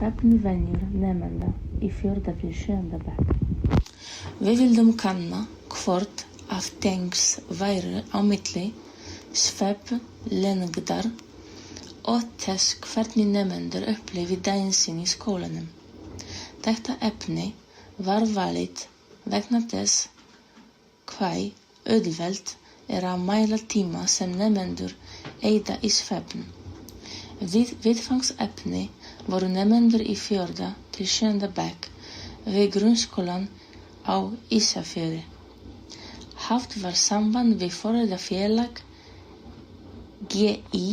svefnvenjur nemenda í 4. til 7. bekk. Við vildum kanna hvort að tengsl væru á milli svefnlengdar og þess hvernig nemendur upplifi daginn sinn í skólanum. Þetta efni var valið vegna þess hve auðvelt að mæla tíma sem nemendur eyða í svefn. Viðfangsefni voru nemendur í 4. til 7. bekk við grunnskólann á Ísafirði. Haft var samband við foreldrafélag GÍ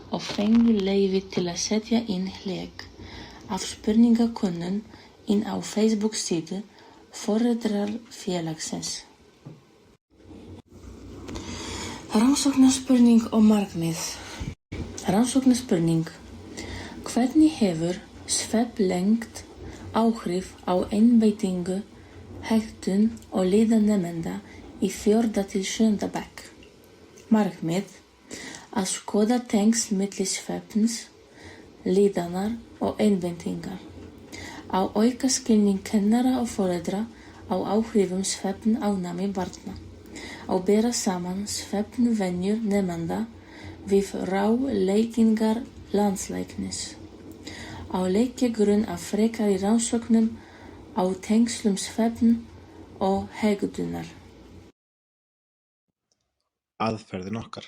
og fengu leyfi til að setja inn leik af spurningakönnun inn á Facebook-síðu foreldrafélagsins. Rannsóknarspurning og markmið. Rannsóknarspurning: hvernig hefur svefnlengd áhrif á einbeitingu, hegðun og líðan nemenda í 4. til 7. bekk? Markmið: að skoða tengsl milli svefns, líðanar og einbeitingar. Að auka skilning kennara og foreldra á áhrifum svefnánæmi barna. Að bera saman svefnvenjur nemenda við ráðleggingar landlæknis. Að leggja grunn að frekari rannsóknum á tengslum svefn og hegðunar. Aðferðin okkar.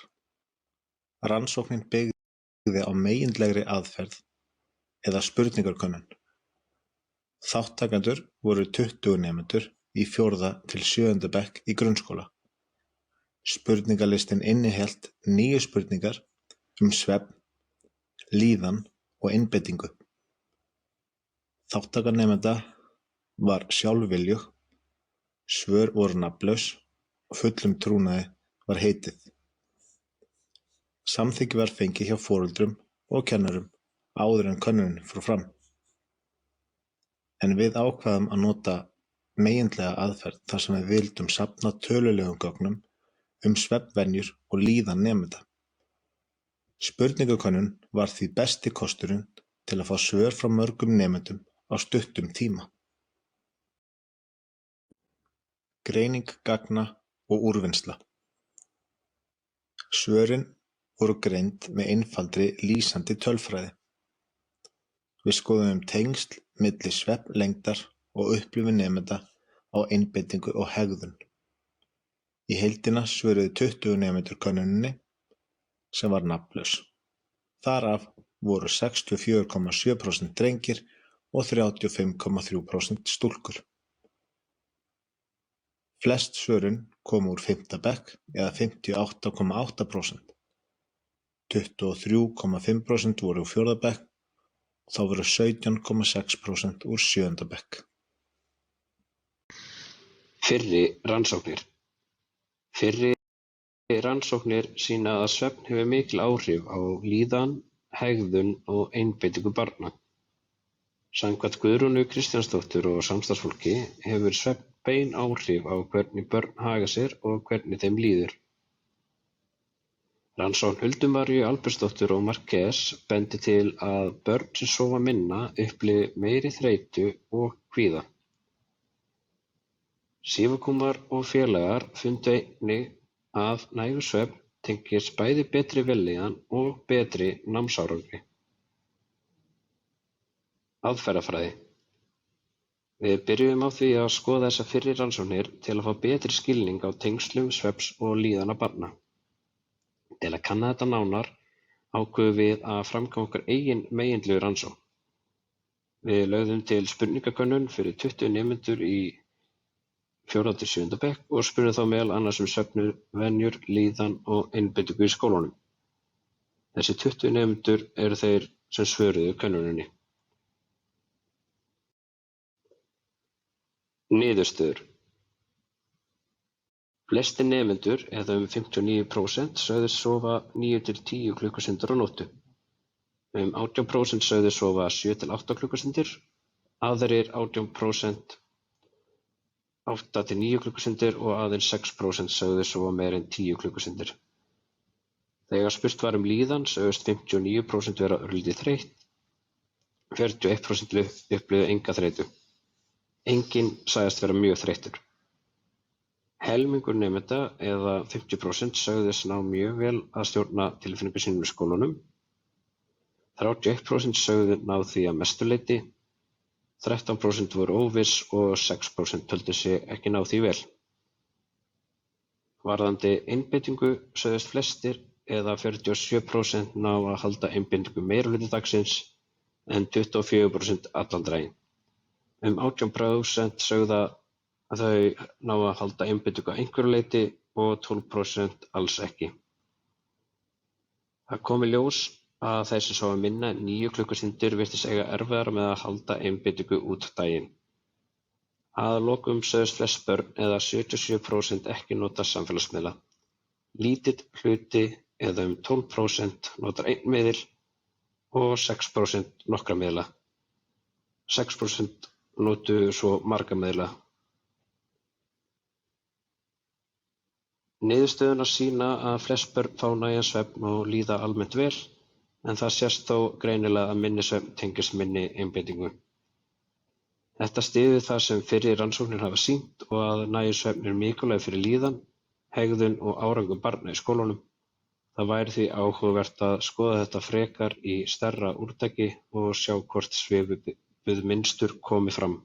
Rannsóknin byggði á megindlegri aðferð eða spurningakönnun. Þátttakendur voru 20 nemendur í 4. til 7. bekk í grunnskóla. Spurningalistinn innihélt 9 spurningar svefn, líðan og einbeitingu. Þátttaka nemenda var sjálfviljug, svör voru nafnlaus og fullum trúnaði var heitið. Samþykki var fengið hjá foreldrum og kennurum áður en könnunin fór fram. En við ákváðum að nota megindlega aðferð þar sem við vildum safna tölulegum gögnum svefnvenjur og líðan nemenda. Spurningakönnun var því besti kosturinn til að fá svör frá mörgum nemendum á stuttum tíma. Greining gagna og úrvinnsla. Svörin voru greind með einfaldri lýsandi tölfræði. Við skoðuðum tengsl milli svefnlengdar og upplifun nemenda á einbeitingu og hegðun. Í heildina svöruðu 20 nemendur könnuninni sem var nafnlaus. Þar af voru 64,7% drengir og 35,3% stúlkur. Flest svörin komu úr 5. bekk eða 58,8%. 23,5% voru úr 4. bekk og þá voru 17,6% úr 7. bekk. Fyrri rannsóknir. Fyrri rannsóknir sýna að svefn hefur mikil áhrif á líðan, hegðun og einbeitingu barna. Samkvæmt Guðrúnu Kristjánsdóttur og samstarfsfólki hefur svefn bein áhrif á hvernig börn haga sér og hvernig þeim líður. Rannsókn Huldu Maríu Albertsdóttur og Marquez bendi til að börn sem sofa minna upplifi meiri þreytu og kvíða. Sívakumar og félagar fundu einnig að nægur svefn tengist bæði betri vellíðan og betri námsárangri. Aðferðafræði. Við byrjuðum á því að skoða þessar fyrri rannsóknir til að fá betri skilning á tengslum svefns og líðana barna. Til að kanna þetta nánar ákváðum við að framkvæma okkar eigin megindlegu rannsókn. Við lögðum til spurningakönnun fyrir 20 nemendur í 4. til 7. bekk og spurðum þá meðal annars svefnvenjur, líðan og einbeitingu í skólanum. Þessi 20 nemendur eru þeir sem svöruðu könnuninni. Niðurstöður. Flestir nemendur, eða 59%, sögðust sofa 9 til 10 klukkustundir á nóttu. 18% sögðust sofa 7 til 8 klukkustundir, aðrir 18% 8 til 9 klukkustundir og aðeins 6% sögðust sofa meira en 10 klukkustundir. Þegar spurt var líðan sögðust 59% vera örlítið þreytt, 41% upplifðu enga þreytu. Enginn sagðist vera mjög þreyttur. Helmingur nemenda, eða 50%, sögðust ná mjög vel að stjórna tilfinningum sínum í skólanum. 31% sögðu ná því að mestu leyti, 13% voru óviss og 6% töldu sig ekki ná því vel. Varðandi einbeitingu sögðust flestir, eða 47%, ná að halda einbeitingu meirihluta dagsins en 24% allan daginn. 18% sögðu að þau ná að halda einbeitingu að einhverju leyti og 12% alls ekki. Það kom í ljós að þeir sem sofa minna en 9 klukkustundir virtust eiga erfiðara með að halda einbeitingu út daginn. Að lokum sögðust flest börn, eða 77%, ekki nota samfélagsmiðla. Lítill hluti, eða 12%, notar einn miðil og 6% nokkra miðla. 6% notuðu svo marga miðla. Niðurstöðurnar sýna að flest börn fá nægan svefn og líða almennt vel, en það sést þó greinilega að minni svefn tengist minni einbeitingu. Þetta styður það sem fyrri rannsóknir hafa sýnt og að nægur svefn er mikilvægur fyrir líðan, hegðun og árangur barna í skólanum. Það væri því áhugavert að skoða þetta frekar í stærra úrtaki og sjá hvort svipuð mynstur komi fram.